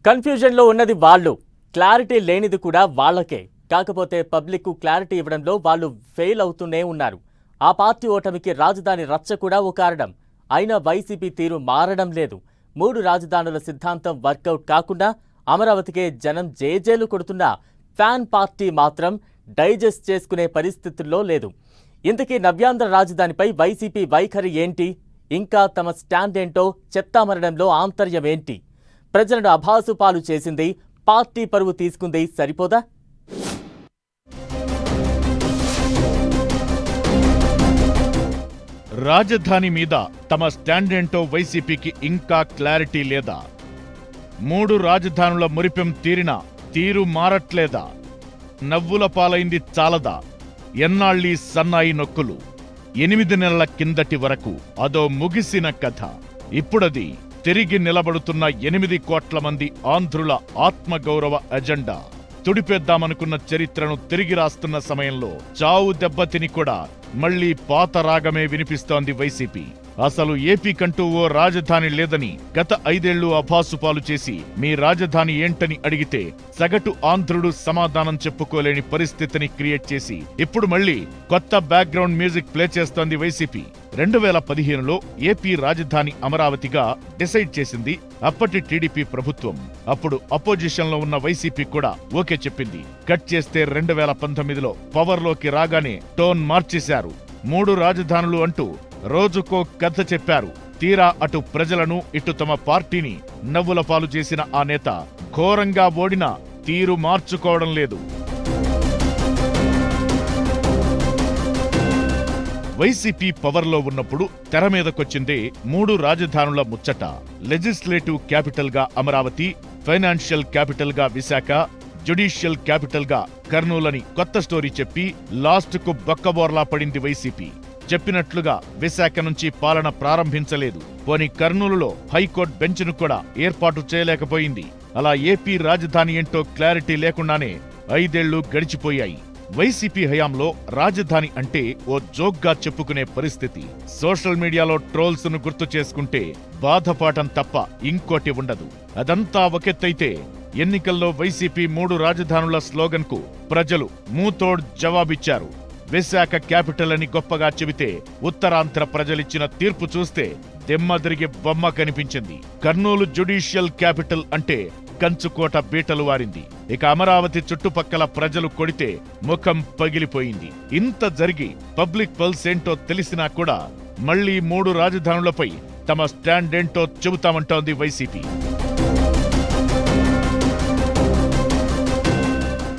కన్ఫ్యూజన్లో ఉన్నది వాళ్ళు, క్లారిటీ లేనిది కూడా వాళ్ళకే. కాకపోతే పబ్లిక్కు క్లారిటీ ఇవ్వడంలో వాళ్ళు ఫెయిల్ అవుతూనే ఉన్నారు. ఆ పార్టీ ఓటమికి రాజధాని రచ్చ కూడా ఓ కారణం. అయినా వైసీపీ తీరు మారడం లేదు. 3 రాజధానుల సిద్ధాంతం వర్కౌట్ కాకుండా అమరావతికే జనం జేజేలు కొడుతున్నా ఫ్యాన్ పార్టీ మాత్రం డైజెస్ట్ చేసుకునే పరిస్థితుల్లో లేదు. ఇంతకీ నవ్యాంధ్ర రాజధానిపై వైసీపీ వైఖరి ఏంటి? ఇంకా తమ స్టాండ్ ఏంటో చెప్తామనడంలో ఆంతర్యం ఏంటి? ప్రజలను అభాసుపాలు చేసింది, పార్టీ పరువు తీసుకుంది సరిపోదా? రాజధాని మీద తమ స్టాండ్ ఏంటో వైసీపీకి ఇంకా క్లారిటీ లేదా? 3 రాజధానుల మురిపెం తీరినా తీరు మారట్లేదా? నవ్వుల పాలైంది చాలదా? ఎన్నాళ్ళీ సన్నాయి నొక్కులు? 8 నెలల కిందటి వరకు అదో ముగిసిన కథ. ఇప్పుడది తిరిగి నిలబడుతున్న 8 కోట్ల మంది ఆంధ్రుల ఆత్మగౌరవ ఎజెండా. తుడిపేద్దామనుకున్న చరిత్రను తిరిగి రాస్తున్న సమయంలో చావు దెబ్బతిని కూడా మళ్లీ పాత రాగమే వినిపిస్తోంది వైసీపీ. అసలు ఏపీకంటూ ఓ రాజధాని లేదని గత 5 ఏళ్లు అభాసుపాలు చేసి మీ రాజధాని ఏంటని అడిగితే సగటు ఆంధ్రుడు సమాధానం చెప్పుకోలేని పరిస్థితిని క్రియేట్ చేసి ఇప్పుడు మళ్లీ కొత్త బ్యాక్గ్రౌండ్ మ్యూజిక్ ప్లే చేస్తోంది వైసీపీ. 2015లో ఏపీ రాజధాని అమరావతిగా డిసైడ్ చేసింది అప్పటి టీడీపీ ప్రభుత్వం. అప్పుడు అపోజిషన్ లో ఉన్న వైసీపీ కూడా ఓకే చెప్పింది. కట్ చేస్తే 2019లో పవర్లోకి రాగానే టోన్ మార్చేశారు. 3 రాజధానులు అంటూ రోజుకో కథ చెప్పారు. తీరా అటు ప్రజలను ఇటు తమ పార్టీని నవ్వుల పాలు చేసిన ఆ నేత ఘోరంగా ఓడినా తీరు మార్చుకోవడం లేదు. వైసీపీ పవర్లో ఉన్నప్పుడు తెర మీదకొచ్చిందే 3 రాజధానుల ముచ్చట. లెజిస్లేటివ్ క్యాపిటల్ గా అమరావతి, ఫైనాన్షియల్ క్యాపిటల్ గా విశాఖ, జ్యుడిషియల్ క్యాపిటల్ గా కర్నూలని కొత్త స్టోరీ చెప్పి లాస్ట్ కు బొక్కబోర్లా పడింది వైసీపీ. చెప్పినట్లుగా విశాఖ నుంచి పాలన ప్రారంభించలేదు. పోని కర్నూలులో హైకోర్టు బెంచ్ను కూడా ఏర్పాటు చేయలేకపోయింది. అలా ఏపీ రాజధాని ఏంటో క్లారిటీ లేకుండానే 5 ఏళ్లు గడిచిపోయాయి. వైసీపీ హయాంలో రాజధాని అంటే ఓ జోక్గా చెప్పుకునే పరిస్థితి. సోషల్ మీడియాలో ట్రోల్స్ ను గుర్తు చేసుకుంటే బాధపాఠం తప్ప ఇంకోటి ఉండదు. అదంతా ఒకెత్తైతే ఎన్నికల్లో వైసీపీ 3 రాజధానుల స్లోగన్ కు ప్రజలు మూతోడ్ జవాబిచ్చారు. విశాఖ క్యాపిటల్ అని గొప్పగా చెబితే ఉత్తరాంధ్ర ప్రజలిచ్చిన తీర్పు చూస్తే దెమ్మదిరిగి బొమ్మ కనిపించింది. కర్నూలు జ్యుడిషియల్ క్యాపిటల్ అంటే కంచుకోట బీటలు వారింది. ఇక అమరావతి చుట్టుపక్కల ప్రజలు కొడితే ముఖం పగిలిపోయింది. ఇంత జరిగి పబ్లిక్ పల్స్ ఏంటో తెలిసినా కూడా మళ్లీ 3 రాజధానులపై తమ స్టాండ్ ఏంటో చెబుతామంటోంది వైసీపీ.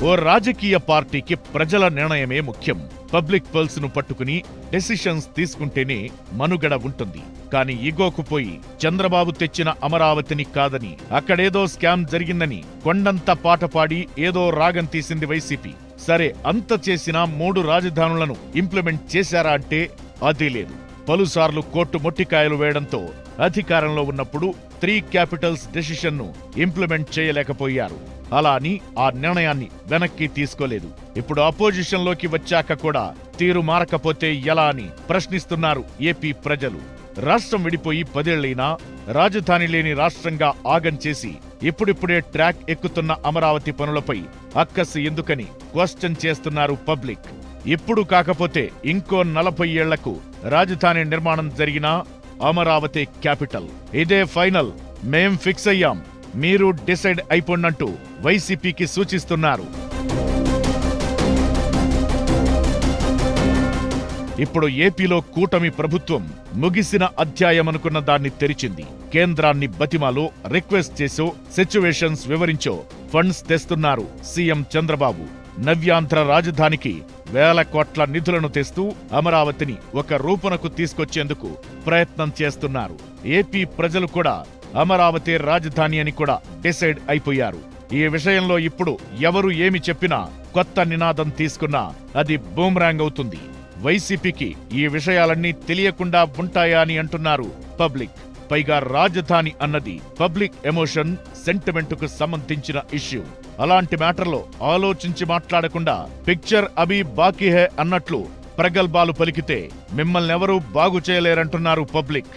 ఓ రాజకీయ పార్టీకి ప్రజల నిర్ణయమే ముఖ్యం. పబ్లిక్ పల్స్ ను పట్టుకుని డెసిషన్స్ తీసుకుంటేనే మనుగడ ఉంటుంది. కానీ ఈగోకు పోయి చంద్రబాబు తెచ్చిన అమరావతిని కాదని, అక్కడేదో స్కామ్ జరిగిందని కొండంత పాట పాడి ఏదో రాగం తీసింది వైసీపీ. సరే, అంత చేసినా 3 రాజధానులను ఇంప్లిమెంట్ చేశారా అంటే అదీ లేదు. పలుసార్లు కోర్టు మొట్టికాయలు వేయడంతో అధికారంలో ఉన్నప్పుడు 3 క్యాపిటల్స్ డెసిషన్ ను ఇంప్లిమెంట్ చేయలేకపోయారు. అలా అని ఆ నిర్ణయాన్ని వెనక్కి తీసుకోలేదు. ఇప్పుడు అపోజిషన్ లోకి వచ్చాక కూడా తీరు మారకపోతే ఎలా అని ప్రశ్నిస్తున్నారు ఏపీ ప్రజలు. రాష్ట్రం విడిపోయి 10 ఏళ్లైనా రాజధాని లేని రాష్ట్రంగా ఆగం చేసి ఇప్పుడిప్పుడే ట్రాక్ ఎక్కుతున్న అమరావతి పనులపై అక్కసు ఎందుకని క్వశ్చన్ చేస్తున్నారు పబ్లిక్. ఇప్పుడు కాకపోతే ఇంకో 40 ఏళ్లకు రాజధాని నిర్మాణం జరిగినా అమరావతి క్యాపిటల్. ఇదే ఫైనల్, మేం ఫిక్స్ అయ్యాం, మీరు డిసైడ్ అయిపోండంటూ వైసీపీకి సూచిస్తున్నారు. ఇప్పుడు ఏపీలో కూటమి ప్రభుత్వం ముగిసిన అధ్యాయమనుకున్న దాన్ని తెరిచింది. కేంద్రాన్ని బతిమాలో, రిక్వెస్ట్ చేసో, సిచ్యువేషన్స్ వివరించో ఫండ్స్ తెస్తున్నారు సీఎం చంద్రబాబు. నవ్యాంధ్ర రాజధానికి 1000 కోట్ల నిధులను తెస్తూ అమరావతిని ఒక రూపునకు తీసుకొచ్చేందుకు ప్రయత్నం చేస్తున్నారు. ఏపీ ప్రజలు కూడా అమరావతి రాజధాని అని కూడా డిసైడ్ అయిపోయారు. ఈ విషయంలో ఇప్పుడు ఎవరు ఏమి చెప్పినా, కొత్త నినాదం తీసుకున్నా అది బూమ్రాంగ్ అవుతుంది. వైసీపీకి ఈ విషయాలన్నీ తెలియకుండా ఉంటాయా అని అంటున్నారు పబ్లిక్. పైగా రాజధాని అన్నది పబ్లిక్ ఎమోషన్, సెంటిమెంటుకు సంబంధించిన ఇష్యూ. అలాంటి మ్యాటర్లో ఆలోచించి మాట్లాడకుండా పిక్చర్ అభి బాకీ హై అన్నట్లు ప్రగల్భాలు పలికితే మిమ్మల్నెవరూ బాగు చేయలేరంటున్నారు పబ్లిక్.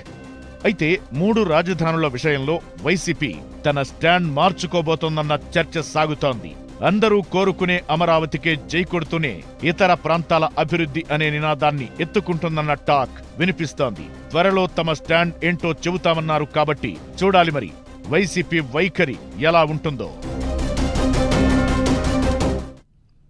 అయితే 3 రాజధానుల విషయంలో వైసీపీ తన స్టాండ్ మార్చుకోబోతోందన్న చర్చ సాగుతోంది. అందరూ కోరుకునే అమరావతికే జై కొడుతూనే ఇతర ప్రాంతాల అభివృద్ధి అనే నినాదాన్ని ఎత్తుకుంటుందన్న టాక్ వినిపిస్తోంది. త్వరలో తమ స్టాండ్ ఏంటో చెబుతామన్నారు కాబట్టి చూడాలి మరి వైసీపీ వైఖరి ఎలా ఉంటుందో.